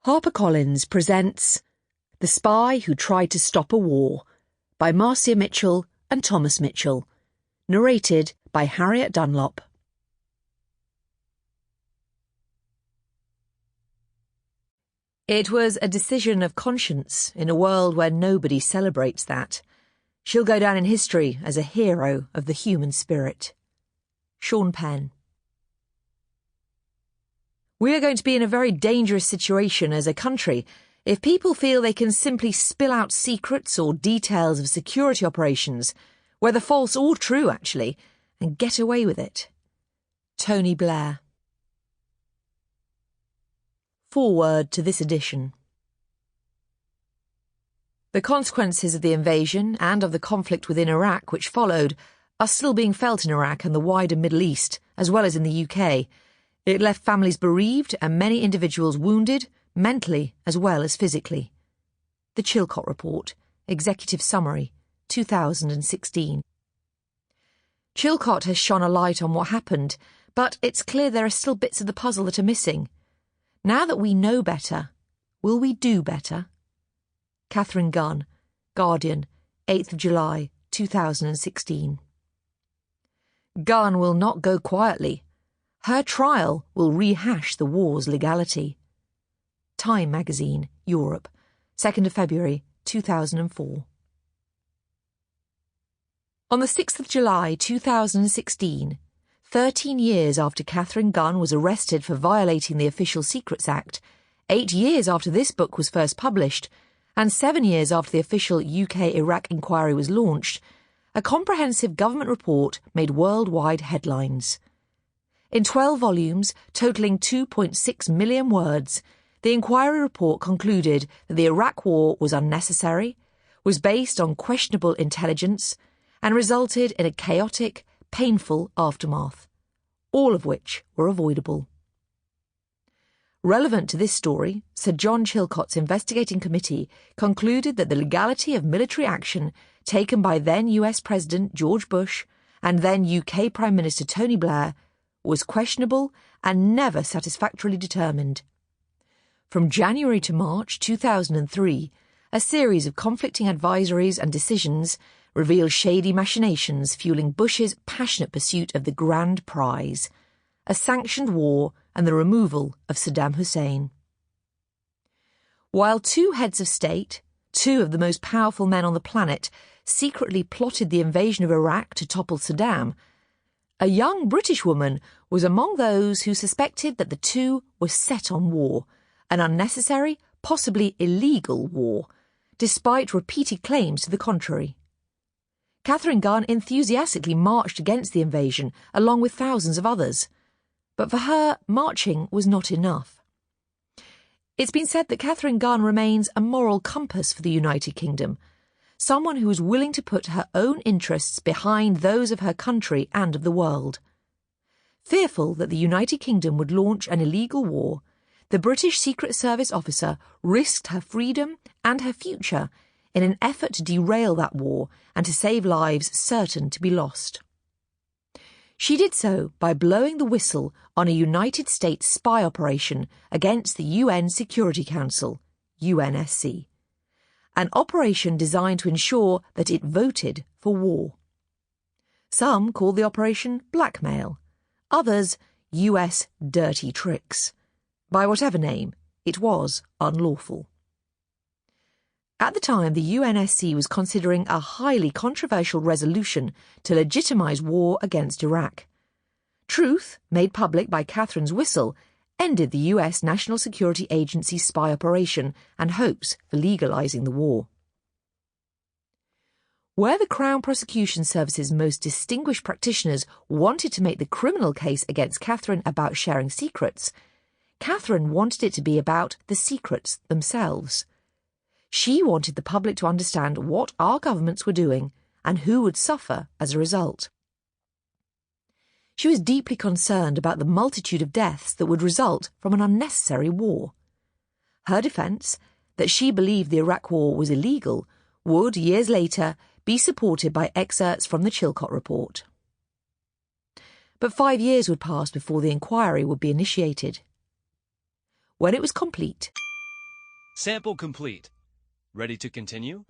HarperCollins presents The Spy Who Tried to Stop a War by Marcia Mitchell and Thomas Mitchell, narrated by Harriet Dunlop. It was a decision of conscience in a world where nobody celebrates that. She'll go down in history as a hero of the human spirit. Sean Penn. We are going to be in a very dangerous situation as a country if people feel they can simply spill out secrets or details of security operations, whether false or true actually, and get away with it. Tony Blair. Foreword to this edition. The consequences of the invasion and of the conflict within Iraq which followed are still being felt in Iraq and the wider Middle East, as well as in the UK. It left families bereaved and many individuals wounded, mentally as well as physically. The Chilcot Report, Executive Summary, 2016. Chilcot has shone a light on what happened, but it's clear there are still bits of the puzzle that are missing. Now that we know better, will we do better? Katharine Gunn, Guardian, 8th of July, 2016. Gunn will not go quietly. Her trial will rehash the war's legality. Time magazine, Europe, 2nd of February, 2004. On the 6th of July, 2016, 13 years after Katharine Gunn was arrested for violating the Official Secrets Act, 8 years after this book was first published, and 7 years after the official UK-Iraq inquiry was launched, a comprehensive government report made worldwide headlines. In 12 volumes, totalling 2.6 million words, the inquiry report concluded that the Iraq War was unnecessary, was based on questionable intelligence, and resulted in a chaotic, painful aftermath, all of which were avoidable. Relevant to this story, Sir John Chilcot's investigating committee concluded that the legality of military action taken by then US President George Bush and then UK Prime Minister Tony Blair was questionable and never satisfactorily determined. From January to March 2003, a series of conflicting advisories and decisions revealed shady machinations fueling Bush's passionate pursuit of the grand prize, a sanctioned war and the removal of Saddam Hussein. While two heads of state, two of the most powerful men on the planet, secretly plotted the invasion of Iraq to topple Saddam, a young British woman was among those who suspected that the two were set on war, an unnecessary, possibly illegal war, despite repeated claims to the contrary. Katharine Gunn enthusiastically marched against the invasion, along with thousands of others. But for her, marching was not enough. It's been said that Katharine Gunn remains a moral compass for the United Kingdom, someone who is willing to put her own interests behind those of her country and of the world. Fearful that the United Kingdom would launch an illegal war, the British Secret Service officer risked her freedom and her future in an effort to derail that war and to save lives certain to be lost. She did so by blowing the whistle on a United States spy operation against the UN Security Council, UNSC, an operation designed to ensure that it voted for war. Some called the operation blackmail, others US dirty tricks. By whatever name, it was unlawful. At the time, the UNSC was considering a highly controversial resolution to legitimise war against Iraq. Truth, made public by Katharine's whistle, ended the US National Security Agency's spy operation and hopes for legalising the war. Where the Crown Prosecution Service's most distinguished practitioners wanted to make the criminal case against Katharine about sharing secrets, Katharine wanted it to be about the secrets themselves. She wanted the public to understand what our governments were doing and who would suffer as a result. She was deeply concerned about the multitude of deaths that would result from an unnecessary war. Her defence, that she believed the Iraq War was illegal, would, years later, be supported by excerpts from the Chilcot Report. But 5 years would pass before the inquiry would be initiated. When it was complete, Sample complete. Ready to continue?